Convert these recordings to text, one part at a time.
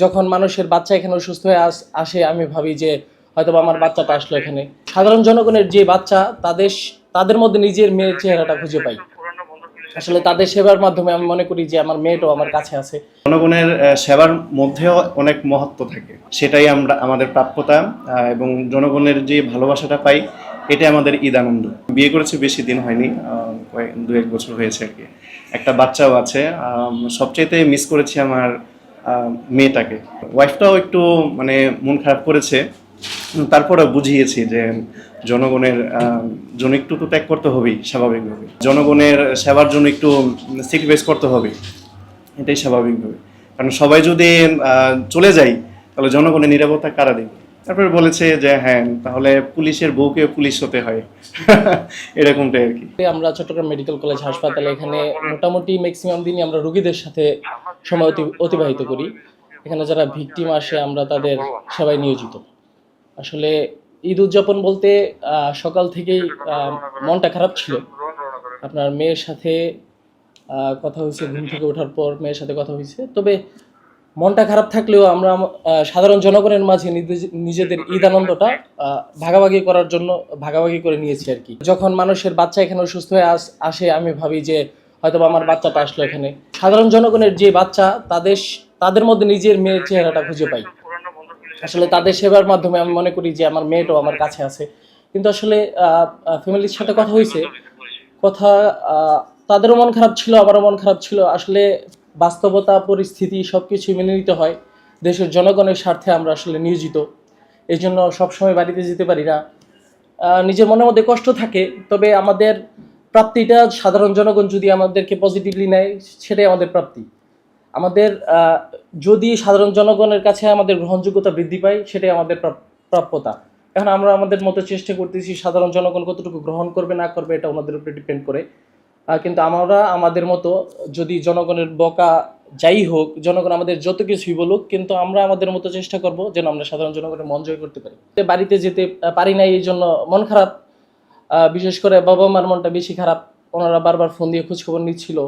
যখন মানুষের বাচ্চা এখানে অসুস্থ হয়ে আসে আমি ভাবি যে হয়তোবা আমার বাচ্চাটা আসলো এখানে। সাধারণ জনগণের যে বাচ্চা তাদের মধ্যে নিজের মেয়ের চেহারাটা খুঁজে পাই। আসলে তাদের সেবার মাধ্যমে আমি মনে করি যে আমার মেয়েটাও আমার কাছে আছে। জনগণের সেবার মধ্যেও অনেক মহত্ব থাকে, সেটাই আমাদের প্রাপ্যতা এবং জনগণের যে ভালোবাসাটা পাই এটাই আমাদের ঈদ আনন্দ। বিয়ে করেছি বেশি দিন হয়নি, 2-1 বছর হয়েছে আর কি। একটা বাচ্চাও আছে। সবচাইতে মিস করেছি আমার মেয়েটাকে। ওয়াইফটাও একটু মানে মন খারাপ করেছে, তারপরে বুঝিয়েছি যে জনগণের জন্য একটু তো ত্যাগ করতে হবেই স্বাভাবিকভাবে, জনগণের সেবার জন্য একটু স্যাক্রিফাইস করতে হবে, এটাই স্বাভাবিকভাবে। কারণ সবাই যদি চলে যায় তাহলে জনগণের নিরাপত্তা কারা দেবে। তারপরে বলেছে যে হ্যাঁ, তাহলে পুলিশের বউকে পুলিশ হতে হয়। এরকমটাই আর কি। আমরা চট্টগ্রাম মেডিকেল কলেজ হাসপাতালে এখানে মোটামুটি ম্যাক্সিমাম দিনই আমরা রোগীদের সাথে সময় অতিবাহিত করি। এখানে যারা ভিকটিম আসে আমরা তাদের সেবায় নিয়োজিত। আসলে ঈদ উদযাপন বলতে সকাল থেকেই মনটা খারাপ ছিল। আপনার মেয়ের সাথে কথা হয়েছে, ঘুম থেকে ওঠার পর মেয়ের সাথে কথা হয়েছে। তবে মনটা খারাপ থাকলেও আমরা সাধারণ জনগণের মাঝে নিজেদের ঈদ আনন্দটা ভাগাভাগি করে নিয়েছি আর কি। যখন মানুষের বাচ্চা এখানে অসুস্থ হয়ে আসে আমি ভাবি যে হয়তোবা আমার বাচ্চাটা আসলো এখানে। সাধারণ জনগণের যে বাচ্চা তাদের মধ্যে নিজের মেয়ের চেহারাটা খুঁজে পাই। আসলে তাদের সেবার মাধ্যমে আমি মনে করি যে আমার মেয়েটাও আমার কাছে আছে। কিন্তু আসলে ফ্যামিলির সাথে কথা হয়েছে, কথা তাদেরও মন খারাপ ছিল, আমারও মন খারাপ ছিল। আসলে বাস্তবতা, পরিস্থিতি সবকিছু মেনে নিতে হয়। দেশের জনগণের স্বার্থে আমরা আসলে নিয়োজিত, এই জন্য সবসময় বাড়িতে যেতে পারি না। নিজের মনের মধ্যে কষ্ট থাকে, তবে আমাদের প্রাপ্তিটা সাধারণ জনগণ যদি আমাদেরকে পজিটিভলি নেয় সেটাই আমাদের প্রাপ্তি। আমাদের যদি সাধারণ জনগণের কাছে আমাদের গ্রহণযোগ্যতা বৃদ্ধি পায় সেটাই আমাদের প্রাপ্যতা। এখন আমরা আমাদের মতো চেষ্টা করতেছি, সাধারণ জনগণ কতটুকু গ্রহণ করবে না করবে এটা ওনাদের উপরে ডিপেন্ড করে। কিন্তু আমরা আমাদের মতো, যদি জনগণের বকা যাই হোক, জনগণ আমাদের যত কিছুই বলুক, কিন্তু আমরা আমাদের মতো চেষ্টা করব যেন আমরা সাধারণ জনগণের মন জয় করতে পারি। বাড়িতে যেতে পারি না, এই জন্য মন খারাপ। বিশেষ করে বাবা মার মনটা বেশি খারাপ। ওনারা বারবার ফোন দিয়ে খোঁজখবর নিচ্ছিল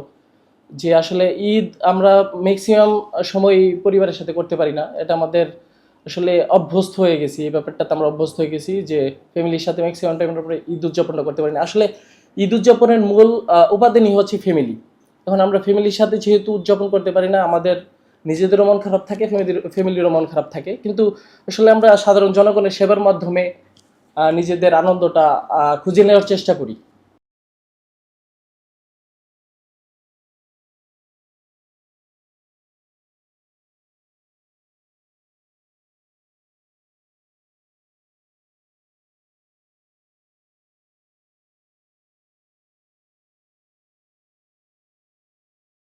যে আসলে ঈদ আমরা ম্যাক্সিমাম সময় পরিবারের সাথে করতে পারি না। এটা আমাদের আসলে অভ্যস্ত হয়ে গেছি, এই ব্যাপারটাতে আমরা অভ্যস্ত হয়ে গেছি যে ফ্যামিলির সাথে ম্যাক্সিমাম টাইমের উপরে ঈদ উদযাপনটা করতে পারি না। আসলে ঈদ উদযাপনের মূল উপাদানই হচ্ছে ফ্যামিলি। এখন আমরা ফ্যামিলির সাথে যেহেতু উদযাপন করতে পারি না, আমাদের নিজেদেরও মন খারাপ থাকে, ফ্যামিলিরও মন খারাপ থাকে। কিন্তু আসলে আমরা সাধারণ জনগণের সেবার মাধ্যমে নিজেদের আনন্দটা খুঁজে নেওয়ার চেষ্টা করি।